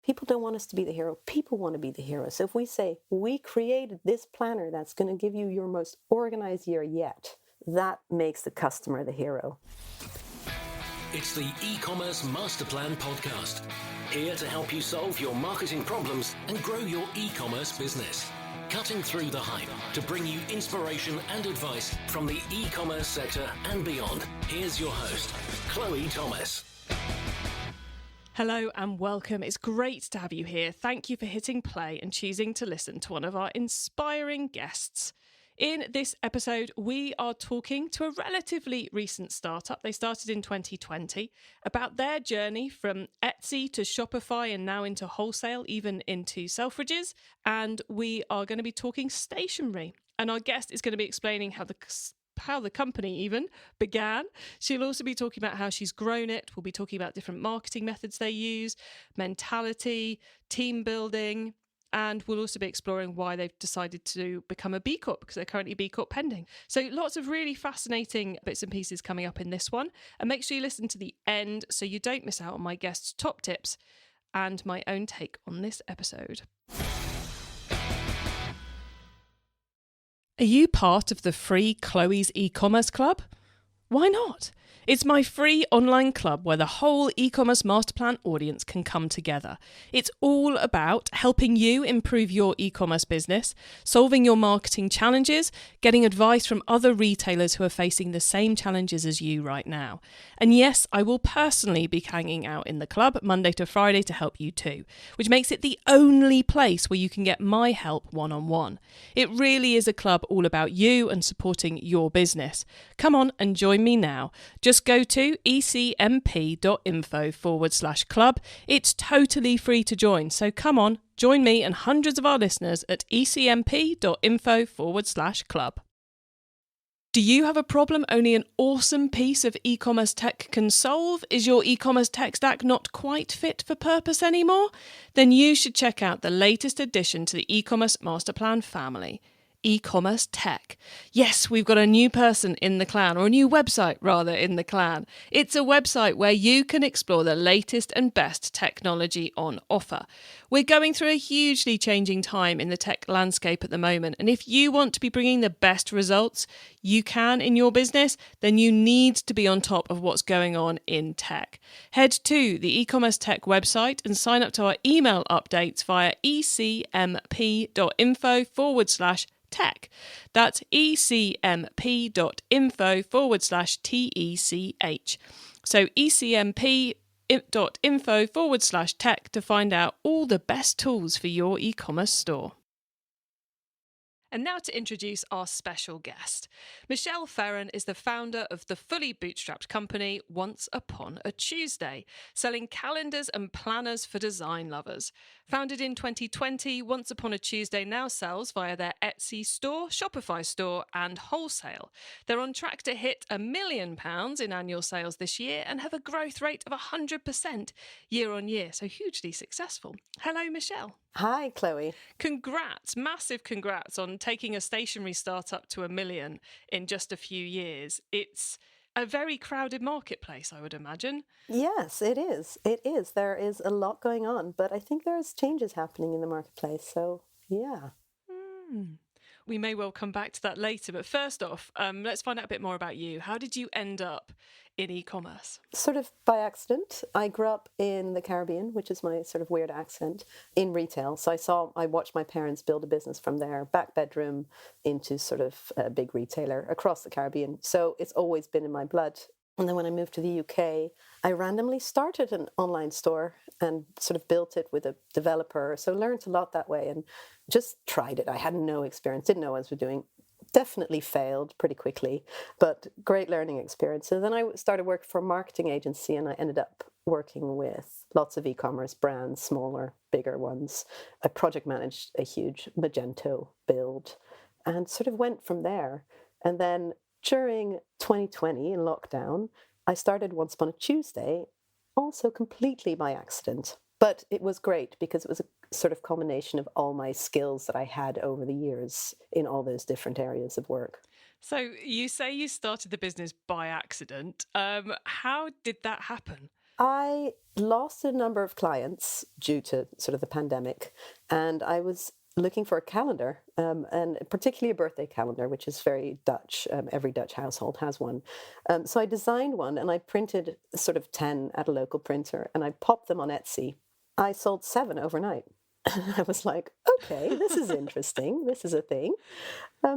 People don't want us to be the hero. People want to be the hero. So if we say, we created this planner that's going to give you your most organized year yet, that makes the customer the hero. It's the e-commerce master plan podcast. Here to help you solve your marketing problems and grow your e-commerce business. Cutting through the hype to bring you inspiration and advice from the e-commerce sector and beyond. Here's your host, Chloe Thomas. Hello and welcome. It's great to have you here. Thank you for hitting play and choosing to listen to one of our inspiring guests. In this episode, we are talking to a relatively recent startup. They started in 2020, about their journey from Etsy to Shopify and now into wholesale, even into Selfridges. And we are going to be talking stationery. And our guest is going to be explaining how the company even began. She'll also be talking about how she's grown it. We'll be talking about different marketing methods they use, mentality, team building, and we'll also be exploring why they've decided to become a B Corp, because they're currently B Corp pending. So lots of really fascinating bits and pieces coming up in this one. And make sure you listen to the end so you don't miss out on my guest's top tips and my own take on this episode. Are you part of the free Chloe's e-commerce club? Why not? It's my free online club where the whole e-commerce master plan audience can come together. It's all about helping you improve your e-commerce business, solving your marketing challenges, getting advice from other retailers who are facing the same challenges as you right now. And yes, I will personally be hanging out in the club Monday to Friday to help you too, which makes it the only place where you can get my help one-on-one. It really is a club all about you and supporting your business. Come on and join me now. Just go to ecmp.info/club. It's totally free to join. So come on, join me and hundreds of our listeners at ecmp.info/club. Do you have a problem only an awesome piece of e-commerce tech can solve? Is your e-commerce tech stack not quite fit for purpose anymore? Then you should check out the latest addition to the e-commerce master plan family. E-commerce tech. Yes, we've got a new person in the clan, or a new website rather in the clan. It's a website where you can explore the latest and best technology on offer. We're going through a hugely changing time in the tech landscape at the moment, and if you want to be bringing the best results you can in your business, then you need to be on top of what's going on in tech. Head to the e-commerce tech website and sign up to our email updates via ecmp.info/tech. That's ecmp.info/TECH. So ecmp.info/tech to find out all the best tools for your e-commerce store. And now to introduce our special guest. Michele Ferron is the founder of the fully bootstrapped company Once Upon a Tuesday, selling calendars and planners for design lovers. Founded in 2020, Once Upon a Tuesday now sells via their Etsy store, Shopify store and Wholesale. They're on track to hit £1 million in annual sales this year and have a growth rate of 100% year on year, so hugely successful. Hello, Michele. Hi, Chloe. Congrats, massive congrats on taking a stationery startup to $1 million in just a few years. It's a very crowded marketplace, I would imagine. Yes, it is. It is. There is a lot going on, but I think there's changes happening in the marketplace. So, yeah. We may well come back to that later. But first off, let's find out a bit more about you. How did you end up in e-commerce? Sort of by accident. I grew up in the Caribbean, which is my sort of weird accent, in retail. So I watched my parents build a business from their back bedroom into sort of a big retailer across the Caribbean. So it's always been in my blood. And then when I moved to the UK, I randomly started an online store and sort of built it with a developer. So learned a lot that way and just tried it. I had no experience, didn't know what I was doing. Definitely failed pretty quickly, but great learning experience. So then I started working for a marketing agency and I ended up working with lots of e-commerce brands, smaller, bigger ones. I project managed a huge Magento build and sort of went from there. And then during 2020 in lockdown, I started Once Upon a Tuesday, also completely by accident. But it was great because it was a sort of combination of all my skills that I had over the years in all those different areas of work. So you say you started the business by accident. How did that happen? I lost a number of clients due to sort of the pandemic, and I was looking for a calendar, and particularly a birthday calendar, which is very Dutch. Every Dutch household has one. So I designed one, and I printed sort of 10 at a local printer, and I popped them on Etsy. I sold 7 overnight. I was like, okay, this is interesting. This is a thing.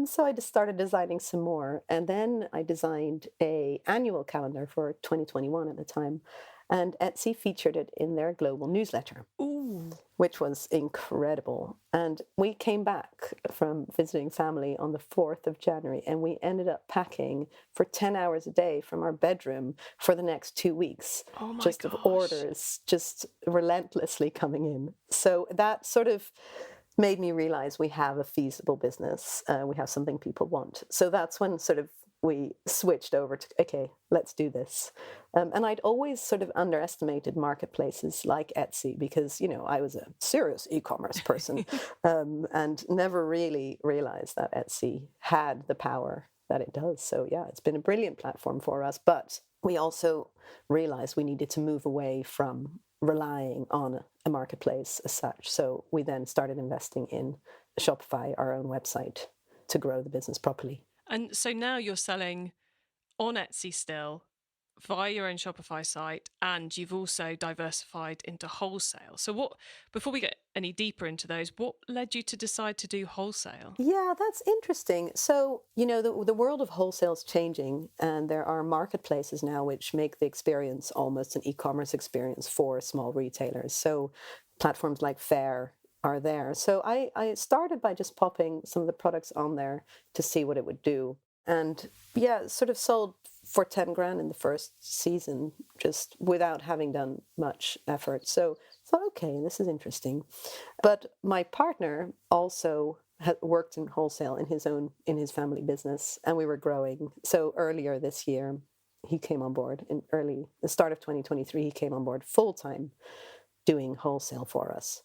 So I just started designing some more, and then I designed a annual calendar for 2021 at the time, and Etsy featured it in their global newsletter, Ooh. which was incredible. And we came back from visiting family on the 4th of January, and we ended up packing for 10 hours a day from our bedroom for the next 2 weeks, Oh my just gosh. of orders just relentlessly coming in. So that sort of made me realize we have a feasible business. We have something people want. So that's when sort of we switched over to, okay, let's do this. And I'd always sort of underestimated marketplaces like Etsy because, I was a serious e-commerce person and never really realized that Etsy had the power that it does. So yeah, it's been a brilliant platform for us. But we also realized we needed to move away from relying on a marketplace as such. So we then started investing in Shopify, our own website, to grow the business properly. And so now you're selling on Etsy still via your own Shopify site, and you've also diversified into wholesale. So before we get any deeper into those, what led you to decide to do wholesale? Yeah, that's interesting. So, the world of wholesale is changing, and there are marketplaces now which make the experience almost an e-commerce experience for small retailers. So platforms like Fair are there. So I started by just popping some of the products on there to see what it would do. And yeah, sort of sold for 10 grand in the first season, just without having done much effort. So I thought, okay, this is interesting. But my partner also had worked in wholesale in his family business, and we were growing. So earlier this year, he came on board the start of 2023, he came on board full time doing wholesale for us.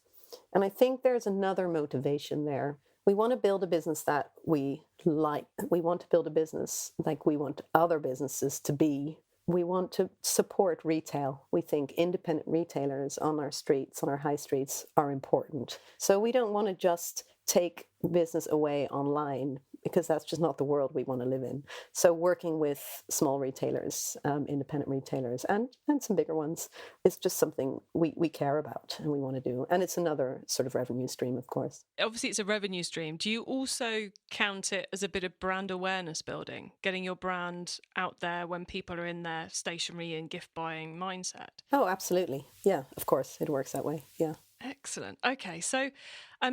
And I think there's another motivation there. We want to build a business that we like. We want to build a business like we want other businesses to be. We want to support retail. We think independent retailers on our streets, on our high streets, are important. So we don't want to just take business away online because that's just not the world we want to live in. So working with small retailers, independent retailers, and some bigger ones is just something we care about and we want to do. And it's another sort of revenue stream, of course. Obviously, it's a revenue stream. Do you also count it as a bit of brand awareness building, getting your brand out there when people are in their stationery and gift buying mindset? Oh, absolutely. Yeah, of course. It works that way. Yeah. Excellent. Okay, so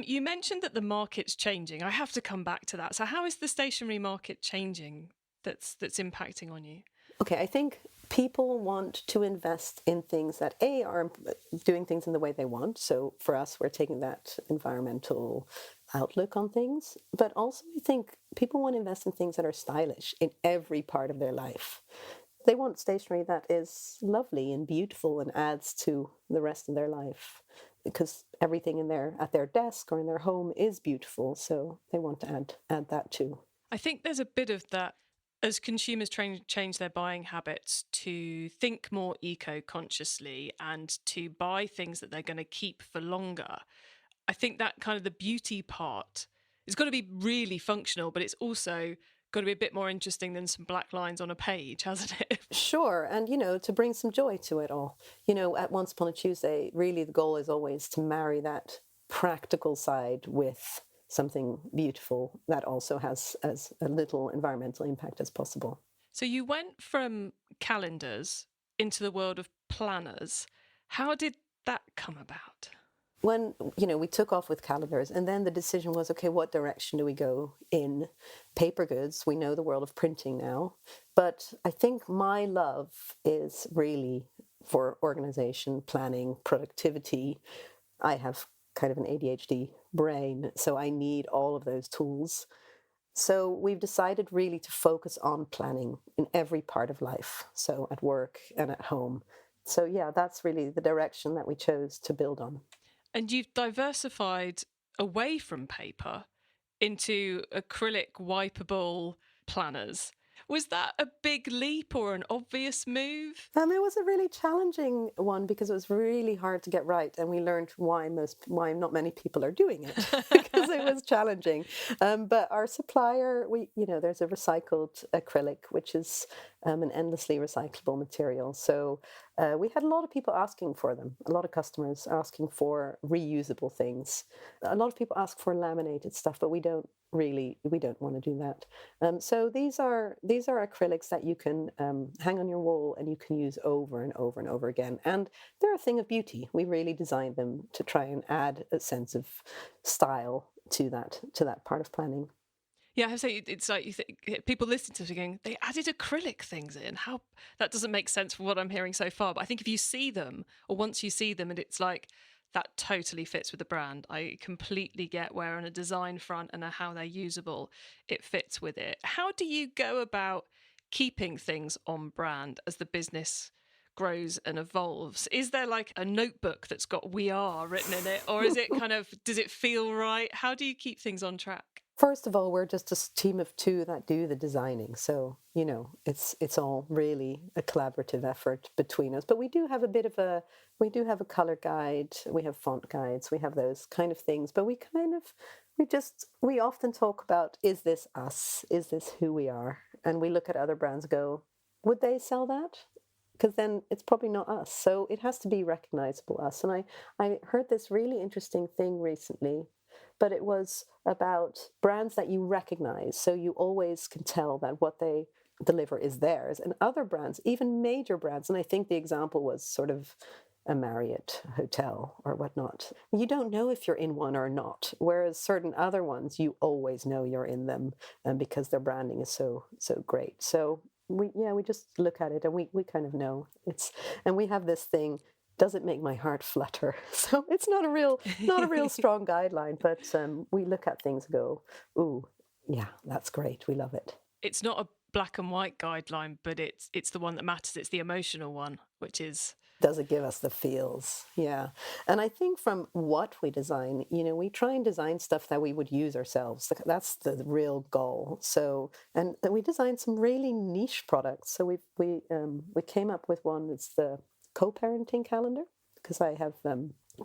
you mentioned that the market's changing. I have to come back to that. So how is the stationery market changing that's impacting on you? Okay, I think people want to invest in things that are doing things in the way they want. So for us, we're taking that environmental outlook on things. But also I think people want to invest in things that are stylish in every part of their life. They want stationery that is lovely and beautiful and adds to the rest of their life, because everything at their desk or in their home is beautiful. So they want to add that too. I think there's a bit of that as consumers change their buying habits to think more eco-consciously and to buy things that they're going to keep for longer. I think that kind of the beauty part is got to be really functional, but it's also got to be a bit more interesting than some black lines on a page, hasn't it? Sure. And, to bring some joy to it all. At Once Upon a Tuesday, really the goal is always to marry that practical side with something beautiful that also has as a little environmental impact as possible. So you went from calendars into the world of planners. How did that come about? When we took off with calendars, and then the decision was, okay, what direction do we go in paper goods? We know the world of printing now, but I think my love is really for organization, planning, productivity. I have kind of an ADHD brain, so I need all of those tools. So we've decided really to focus on planning in every part of life, so at work and at home. So yeah, that's really the direction that we chose to build on. And you've diversified away from paper into acrylic wipeable planners. Was that a big leap or an obvious move? It was a really challenging one because it was really hard to get right, and we learned why not many people are doing it because it was challenging. But our supplier, there's a recycled acrylic, which is an endlessly recyclable material. So we had a lot of people asking for them. A lot of customers asking for reusable things. A lot of people ask for laminated stuff, but we don't want to do that. So these are acrylics that you can hang on your wall and you can use over and over and over again. And they're a thing of beauty. We really designed them to try and add a sense of style to that part of planning. Yeah, I have to say, it's like you think people listening to it are going, they added acrylic things in. How that doesn't make sense for what I'm hearing so far. But I think if you see them, or once you see them, and it's like that totally fits with the brand. I completely get where on a design front and how they're usable, it fits with it. How do you go about keeping things on brand as the business grows and evolves? Is there like a notebook that's got "We Are" written in it, or is it kind of, does it feel right? How do you keep things on track? First of all, we're just a team of two that do the designing. So, it's all really a collaborative effort between us. But we do have a color guide, we have font guides, we have those kind of things. But we often talk about, is this us? Is this who we are? And we look at other brands and go, would they sell that? Because then it's probably not us. So it has to be recognizable us. And I heard this really interesting thing recently, but it was about brands that you recognize. So you always can tell that what they deliver is theirs. And other brands, even major brands, and I think the example was sort of a Marriott hotel or whatnot. You don't know if you're in one or not. Whereas certain other ones, you always know you're in them, because their branding is so great. So we just look at it and we kind of know and we have this thing. Does it make my heart flutter? So it's not a real strong guideline, but we look at things and go, ooh, yeah, that's great. We love it. It's not a black and white guideline, but it's the one that matters. It's the emotional one, which is... Does it give us the feels? Yeah. And I think from what we design, we try and design stuff that we would use ourselves. That's the real goal. So, and we designed some really niche products. So we came up with one. It's the co-parenting calendar, because I have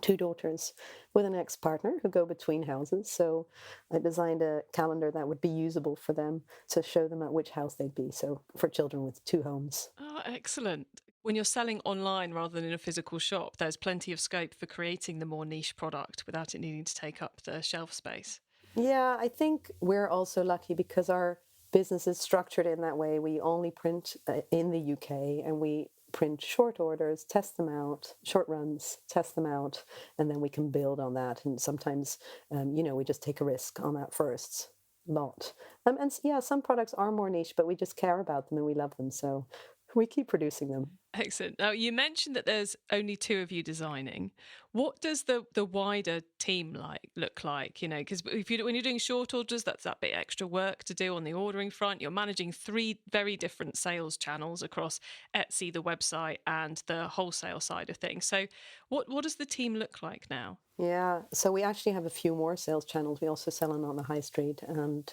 two daughters with an ex-partner who go between houses. So I designed a calendar that would be usable for them to show them at which house they'd be. So for children with two homes. Oh, excellent. When you're selling online rather than in a physical shop, there's plenty of scope for creating the more niche product without it needing to take up the shelf space. Yeah, I think we're also lucky because our business is structured in that way. We only print in the UK, and we print short orders, test them out, short runs, test them out, and then we can build on that. And sometimes, we just take a risk on that first lot. And yeah, some products are more niche, but we just care about them and we love them. So we keep producing them. Excellent. Now, you mentioned that there's only two of you designing. What does the wider team look like? Because when you're doing short orders, that's that bit extra work to do on the ordering front. You're managing three very different sales channels across Etsy, the website, and the wholesale side of things. So what does the team look like now? Yeah, so we actually have a few more sales channels. We also sell on the high street and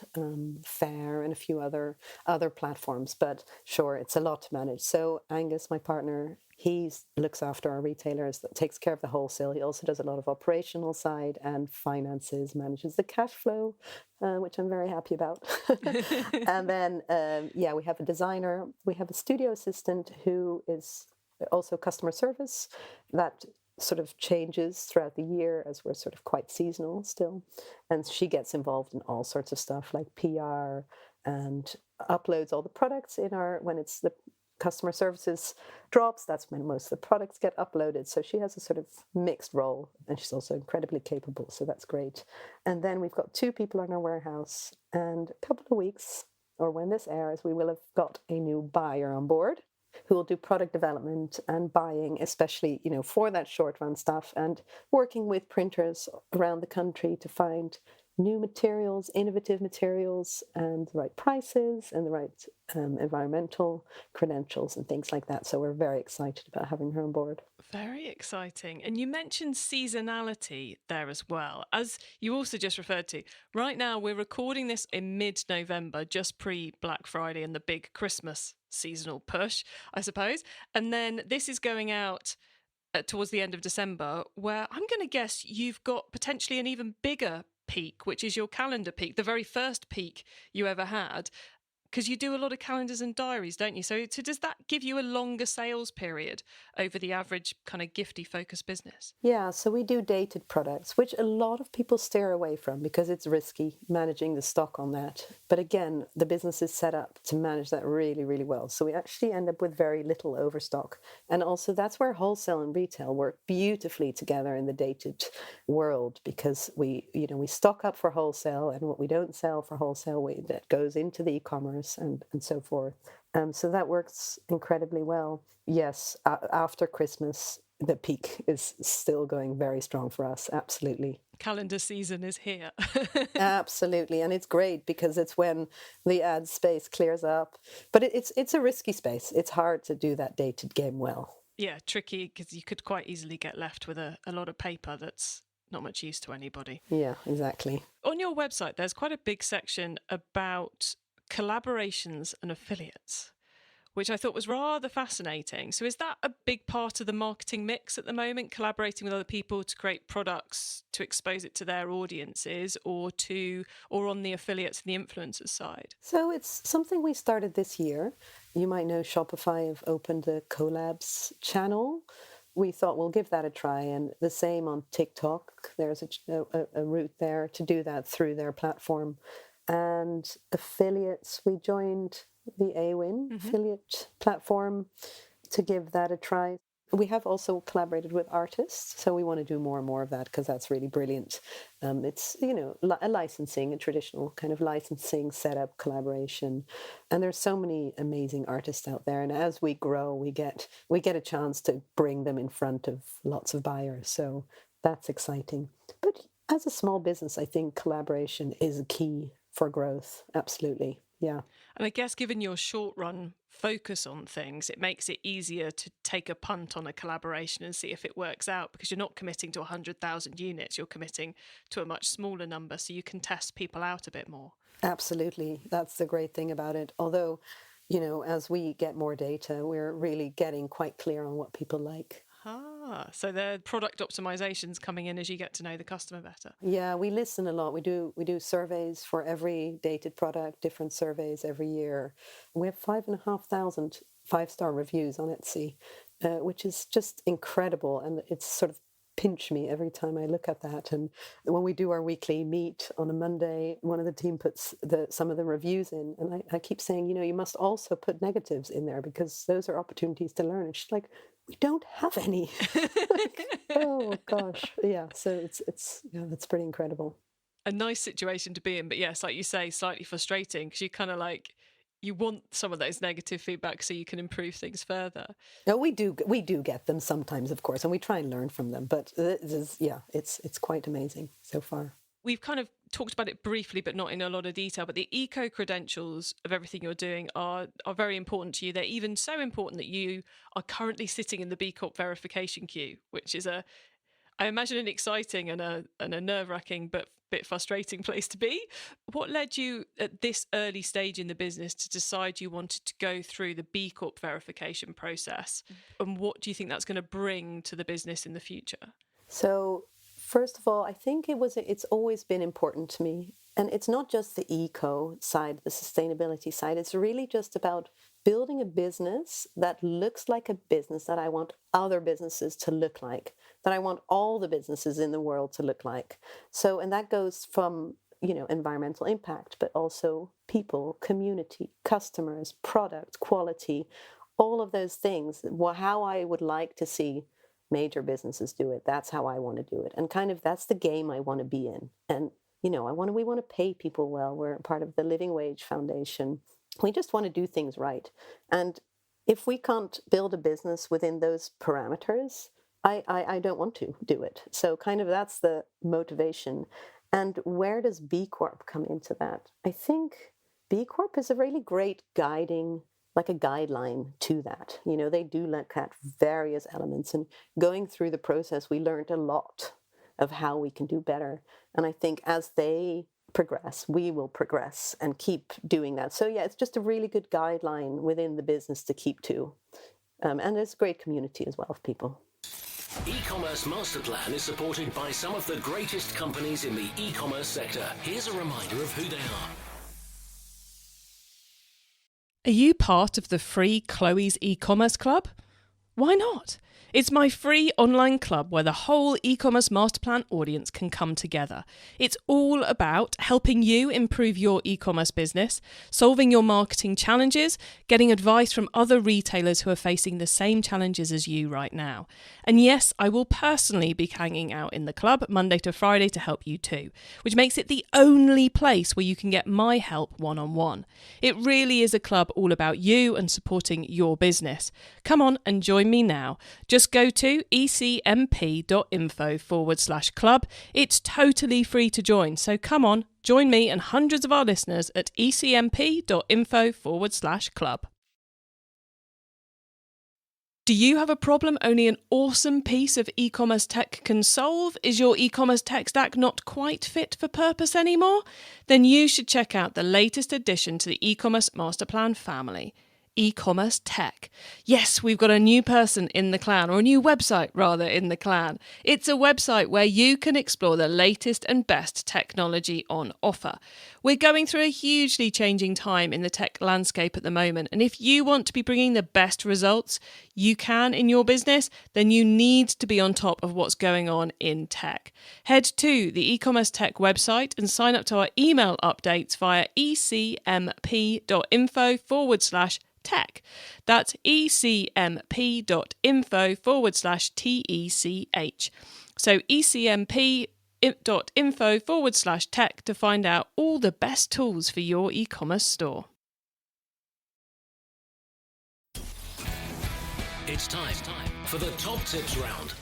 Fair and a few other platforms. But sure, it's a lot to manage. So Angus, my partner, he looks after our retailers, takes care of the wholesale. He also does a lot of operational side and finances, manages the cash flow, which I'm very happy about. And then, we have a designer. We have a studio assistant who is also customer service that sort of changes throughout the year as we're sort of quite seasonal still. And she gets involved in all sorts of stuff like PR and uploads all the products when it's the customer services drops, that's when most of the products get uploaded. So she has a sort of mixed role, and she's also incredibly capable. So that's great. And then we've got two people in our warehouse, and a couple of weeks, or when this airs, we will have got a new buyer on board who will do product development and buying, especially, for that short run stuff, and working with printers around the country to find new materials, innovative materials, and the right prices and the right environmental credentials and things like that. So we're very excited about having her on board. Very exciting. And you mentioned seasonality there as well, as you also just referred to. Right now, we're recording this in mid November, just pre Black Friday and the big Christmas seasonal push, I suppose. And then this is going out towards the end of December, where I'm going to guess you've got potentially an even bigger peak, which is your calendar peak, the very first peak you ever had. Because you do a lot of calendars and diaries, don't you? So does that give you a longer sales period over the average kind of gifty focused business? Yeah, so we do dated products, which a lot of people steer away from because it's risky managing the stock on that. But again, the business is set up to manage that really, really well. So we actually end up with very little overstock. And also that's where wholesale and retail work beautifully together in the dated world, because we stock up for wholesale, and what we don't sell for wholesale, that goes into the e-commerce and so forth. So that works incredibly well. Yes, after Christmas, the peak is still going very strong for us. Absolutely. Calendar season is here. Absolutely. And it's great because it's when the ad space clears up. But it's a risky space. It's hard to do that dated game well. Yeah, tricky because you could quite easily get left with a lot of paper that's not much use to anybody. Yeah, exactly. On your website, there's quite a big section about collaborations and affiliates, which I thought was rather fascinating. So is that a big part of the marketing mix at the moment, collaborating with other people to create products, to expose it to their audiences, or on the affiliates and the influencers side? So it's something we started this year. You might know Shopify have opened a collabs channel. We thought we'll give that a try, and the same on TikTok. There's a route there to do that through their platform. And affiliates, we joined the AWIN affiliate platform to give that a try. We have also collaborated with artists, so we want to do more and more of that because that's really brilliant. It's a licensing, a traditional kind of licensing setup collaboration, and there's so many amazing artists out there. And as we grow, we get a chance to bring them in front of lots of buyers. So that's exciting. But as a small business, I think collaboration is a key for growth. Absolutely, yeah. And I guess given your short run focus on things, it makes it easier to take a punt on a collaboration and see if it works out, because you're not committing to 100,000 units, you're committing to a much smaller number, so you can test people out a bit more. Absolutely. That's the great thing about it. Although, as we get more data, we're really getting quite clear on what people like. So the product optimizations coming in as you get to know the customer better. Yeah, we listen a lot. We do surveys for every dated product, different surveys every year. We have 5,500 5-star reviews on Etsy, which is just incredible. And it's sort of pinch me every time I look at that. And when we do our weekly meet on a Monday, one of the team puts some of the reviews in, and I keep saying, you must also put negatives in there because those are opportunities to learn. And she's like, we don't have any. Oh gosh, yeah. So it's pretty incredible. A nice situation to be in, but yes, like you say, slightly frustrating because you kind of you want some of those negative feedback so you can improve things further. No, we do get them sometimes, of course, and we try and learn from them. But it's quite amazing so far. We've kind of talked about it briefly, but not in a lot of detail. But the eco credentials of everything you're doing are very important to you. They're even so important that you are currently sitting in the B Corp verification queue, which is I imagine an exciting and a nerve-wracking but bit frustrating place to be. What led you at this early stage in the business to decide you wanted to go through the B Corp verification process? And what do you think that's going to bring to the business in the future? So first of all, I think it's always been important to me. And it's not just the eco side, the sustainability side. It's really just about building a business that looks like a business that I want other businesses to look like, that I want all the businesses in the world to look like. So, and that goes from, environmental impact, but also people, community, customers, product, quality, all of those things, how I would like to see major businesses do it. That's how I want to do it. And kind of that's the game I want to be in. And we want to pay people well. We're part of the Living Wage Foundation. We just want to do things right. And if we can't build a business within those parameters, I don't want to do it. So kind of that's the motivation. And where does B Corp come into that? I think B Corp is a really great guiding, like a guideline to that. They do look at various elements, and going through the process, we learned a lot of how we can do better. And I think as they progress, we will progress and keep doing that. So yeah, it's just a really good guideline within the business to keep to. And there's a great community as well of people. E-commerce Master Plan is supported by some of the greatest companies in the e-commerce sector. Here's a reminder of who they are. Are you part of the free Chloe's e-commerce club? Why not? It's my free online club where the whole e-commerce master plan audience can come together. It's all about helping you improve your e-commerce business, solving your marketing challenges, getting advice from other retailers who are facing the same challenges as you right now. And yes, I will personally be hanging out in the club Monday to Friday to help you too, which makes it the only place where you can get my help one-on-one. It really is a club all about you and supporting your business. Come on and join me now. Just go to ecmp.info/club. It's totally free to join. So come on, join me and hundreds of our listeners at ecmp.info/club. Do you have a problem only an awesome piece of e-commerce tech can solve? Is your e-commerce tech stack not quite fit for purpose anymore? Then you should check out the latest addition to the e-commerce master plan family. E-commerce tech. Yes, we've got a new person in the clan, or a new website rather in the clan. It's a website where you can explore the latest and best technology on offer. We're going through a hugely changing time in the tech landscape at the moment, and if you want to be bringing the best results you can in your business, then you need to be on top of what's going on in tech. Head to the e-commerce tech website and sign up to our email updates via ecmp.info/tech. That's ecmp.info/TECH. So ecmp.info/tech to find out all the best tools for your e-commerce store. It's time for the top tips round.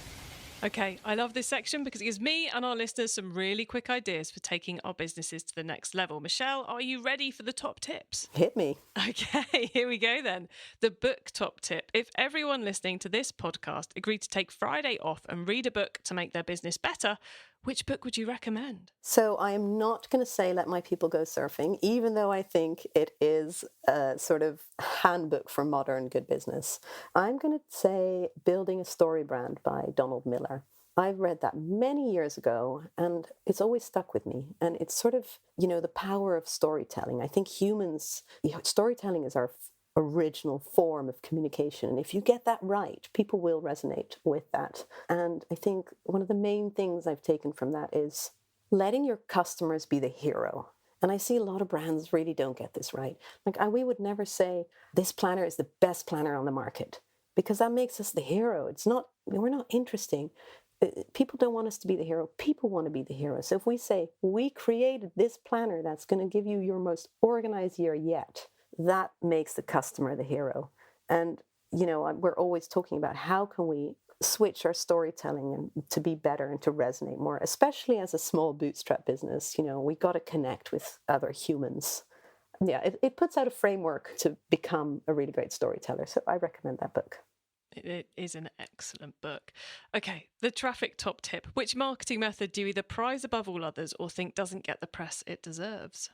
Okay, I love this section because it gives me and our listeners some really quick ideas for taking our businesses to the next level. Michelle, are you ready for the top tips? Hit me. Okay, here we go then. The book top tip. If everyone listening to this podcast agreed to take Friday off and read a book to make their business better, which book would you recommend? So I am not going to say Let My People Go Surfing, even though I think it is a sort of handbook for modern good business. I'm going to say Building a Story Brand by Donald Miller. I read that many years ago, and it's always stuck with me. And it's sort of, the power of storytelling. I think storytelling is our original form of communication. And if you get that right, people will resonate with that. And I think one of the main things I've taken from that is letting your customers be the hero. And I see a lot of brands really don't get this right. We would never say this planner is the best planner on the market, because that makes us the hero. We're not interesting. People don't want us to be the hero. People want to be the hero. So if we say, we created this planner that's going to give you your most organized year yet, that makes the customer the hero. And, we're always talking about how can we switch our storytelling and to be better and to resonate more, especially as a small bootstrap business. We got to connect with other humans. Yeah, it puts out a framework to become a really great storyteller. So I recommend that book. It is an excellent book. Okay, the traffic top tip. Which marketing method do you either prize above all others or think doesn't get the press it deserves?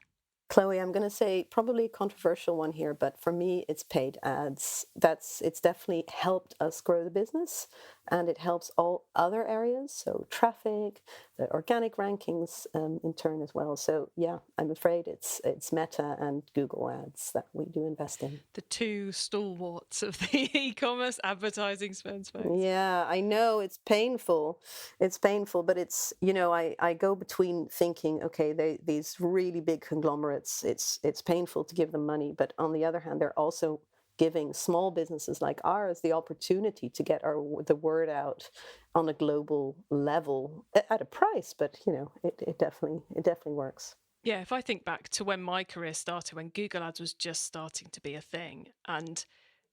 Chloe, I'm going to say probably a controversial one here, but for me, it's paid ads. It's definitely helped us grow the business, and it helps all other areas. So traffic, the organic rankings in turn as well. So yeah, I'm afraid it's Meta and Google ads that we do invest in. The two stalwarts of the e-commerce advertising spend space. Yeah, I know it's painful. It's painful, but it's, I go between thinking, okay, these really big conglomerates, it's painful to give them money, but on the other hand, they're also giving small businesses like ours the opportunity to get the word out on a global level at a price. But it definitely works. Yeah, if I think back to when my career started, when Google Ads was just starting to be a thing, and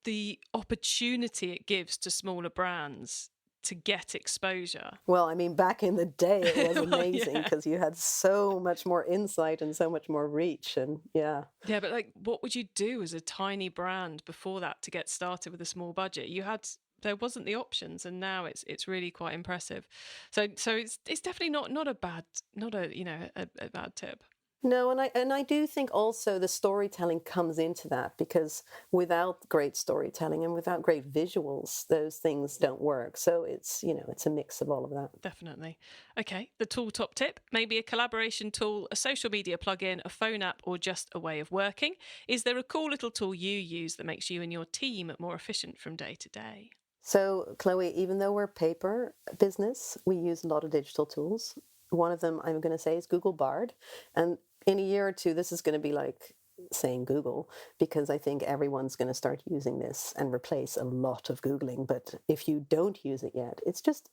the opportunity it gives to smaller brands to get exposure. Well, I mean, back in the day, it was Well, amazing yeah. because you had so much more insight and so much more reach. And yeah. Yeah, but like, what would you do as a tiny brand before that to get started with a small budget? There wasn't the options, and now it's really quite impressive. So it's definitely not a bad, not a a bad tip. No, and I do think also the storytelling comes into that, because without great storytelling and without great visuals, those things don't work. So it's a mix of all of that. Definitely. Okay, the tool top tip, maybe a collaboration tool, a social media plugin, a phone app, or just a way of working. Is there a cool little tool you use that makes you and your team more efficient from day to day? So, Chloe, even though we're a paper business, we use a lot of digital tools. One of them I'm going to say is Google Bard. And in a year or two, this is going to be like saying Google, because I think everyone's going to start using this and replace a lot of Googling. But if you don't use it yet, it's just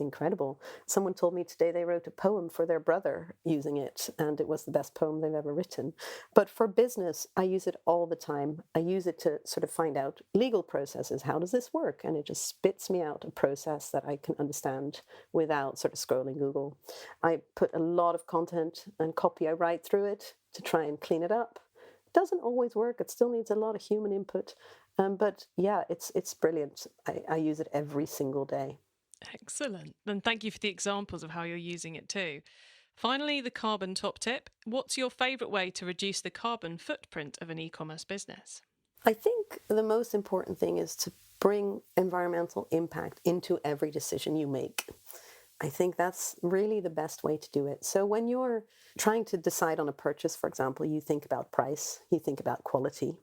incredible. Someone told me today they wrote a poem for their brother using it, and it was the best poem they've ever written. But for business, I use it all the time. I use it to sort of find out legal processes. How does this work? And it just spits me out a process that I can understand without sort of scrolling Google. I put a lot of content and copy I write through it to try and clean it up. Doesn't always work. It still needs a lot of human input. But yeah, it's brilliant. I use it every single day. Excellent. And thank you for the examples of how you're using it too. Finally, the carbon top tip. What's your favourite way to reduce the carbon footprint of an e-commerce business? I think the most important thing is to bring environmental impact into every decision you make. I think that's really the best way to do it. So when you're trying to decide on a purchase, for example, you think about price, you think about quality.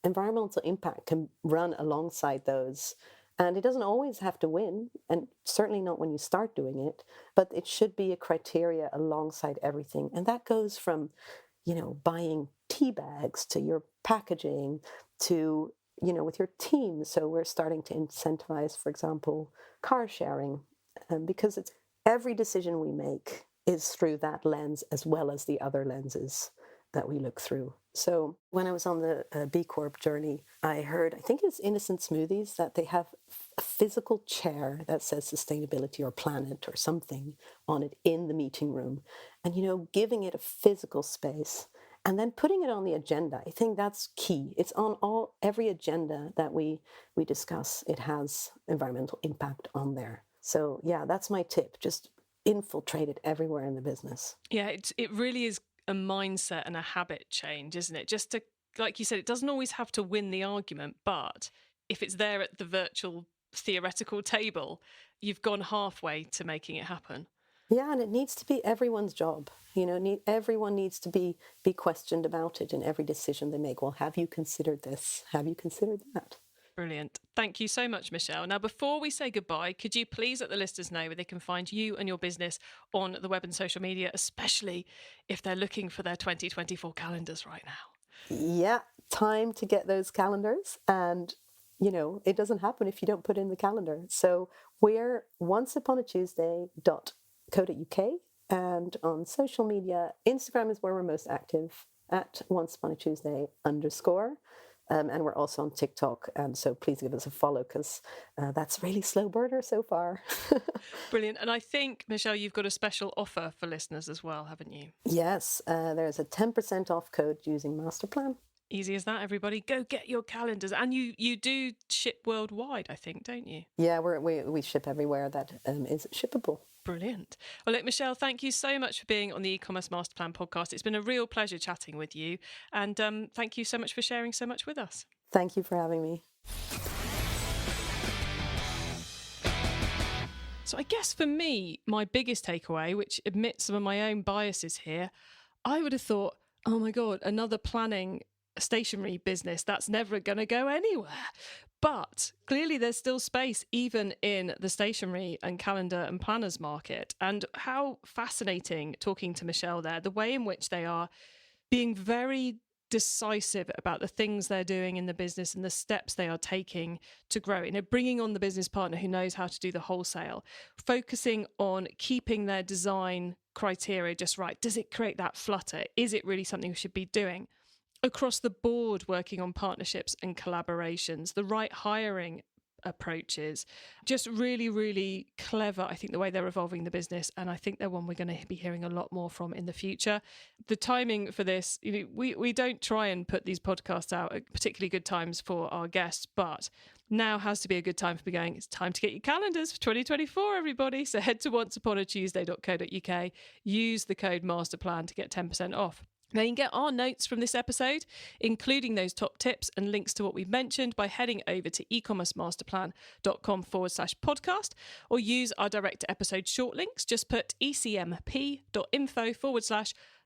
Environmental impact can run alongside those. And it doesn't always have to win, and certainly not when you start doing it, but it should be a criteria alongside everything. And that goes from, buying tea bags to your packaging to, with your team. So we're starting to incentivize, for example, car sharing, because it's every decision we make is through that lens as well as the other lenses that we look through. So when I was on the B Corp journey, I heard, I think it's Innocent Smoothies, that they have a physical chair that says sustainability or planet or something on it in the meeting room. And, giving it a physical space and then putting it on the agenda. I think that's key. It's on every agenda that we discuss. It has environmental impact on there. So yeah, that's my tip. Just infiltrate it everywhere in the business. Yeah, it really is a mindset and a habit change, isn't it? Just to, like you said, it doesn't always have to win the argument, but if it's there at the virtual theoretical table, you've gone halfway to making it happen. Yeah, and it needs to be everyone's job. Everyone needs to be questioned about it in every decision they make. Well, have you considered this? Have you considered that? Brilliant. Thank you so much, Michele. Now, before we say goodbye, could you please let the listeners know where they can find you and your business on the web and social media, especially if they're looking for their 2024 calendars right now? Yeah, time to get those calendars. And, it doesn't happen if you don't put in the calendar. So we're onceuponatuesday.co.uk, and on social media, Instagram is where we're most active at @onceuponatuesday_. And we're also on TikTok. And so please give us a follow, because that's really slow burner so far. Brilliant. And I think, Michele, you've got a special offer for listeners as well, haven't you? Yes, there's a 10% off code using Masterplan. Easy as that, everybody. Go get your calendars. And you do ship worldwide, I think, don't you? Yeah, we ship everywhere that is shippable. Brilliant. Well, look, Michele, thank you so much for being on the e-commerce Masterplan podcast. It's been a real pleasure chatting with you. And thank you so much for sharing so much with us. Thank you for having me. So I guess for me, my biggest takeaway, which admits some of my own biases here, I would have thought, oh my God, another planning stationery business, that's never going to go anywhere. But clearly there's still space even in the stationery and calendar and planners market. And how fascinating talking to Michele there, the way in which they are being very decisive about the things they're doing in the business and the steps they are taking to grow. Bringing on the business partner who knows how to do the wholesale, focusing on keeping their design criteria just right. Does it create that flutter? Is it really something we should be doing? Across the board, working on partnerships and collaborations, the right hiring approaches. Just really, really clever, I think, the way they're evolving the business. And I think they're one we're going to be hearing a lot more from in the future. The timing for this, we don't try and put these podcasts out at particularly good times for our guests, but now has to be a good time for me going, it's time to get your calendars for 2024, everybody. So head to onceuponaTuesday.co.uk, use the code MASTERPLAN to get 10% off. Now you can get our notes from this episode, including those top tips and links to what we've mentioned, by heading over to ecommercemasterplan.com/podcast, or use our direct to episode short links. Just put ecmp.info/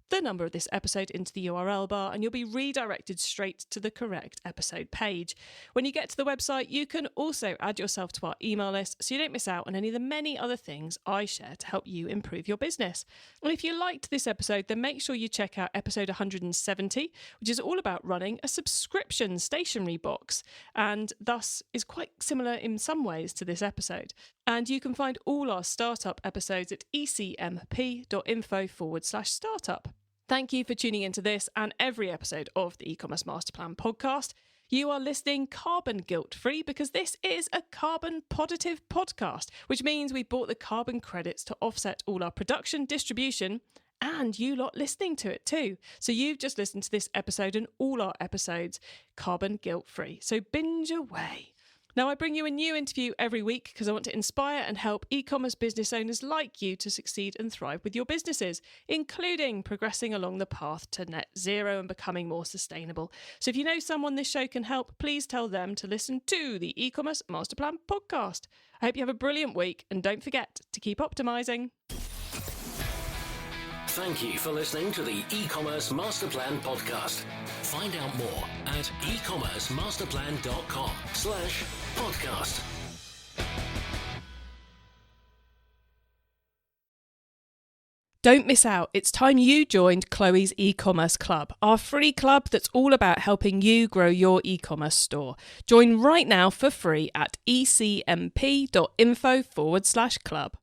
the number of this episode into the URL bar, and you'll be redirected straight to the correct episode page. When you get to the website, you can also add yourself to our email list so you don't miss out on any of the many other things I share to help you improve your business. And if you liked this episode, then make sure you check out episode 170, which is all about running a subscription stationery box, and thus is quite similar in some ways to this episode. And you can find all our startup episodes at ecmp.info/startup. Thank you for tuning into this and every episode of the E-commerce Masterplan podcast. You are listening carbon guilt-free because this is a carbon positive podcast, which means we bought the carbon credits to offset all our production, distribution, and you lot listening to it too. So you've just listened to this episode and all our episodes carbon guilt-free. So binge away. Now, I bring you a new interview every week because I want to inspire and help e-commerce business owners like you to succeed and thrive with your businesses, including progressing along the path to net zero and becoming more sustainable. So if you know someone this show can help, please tell them to listen to the E-commerce Masterplan podcast. I hope you have a brilliant week, and don't forget to keep optimizing. Thank you for listening to the E-commerce Masterplan podcast. Find out more at ecommercemasterplan.com/podcast. Don't miss out. It's time you joined Chloe's e-commerce club, our free club that's all about helping you grow your e-commerce store. Join right now for free at ecmp.info/club.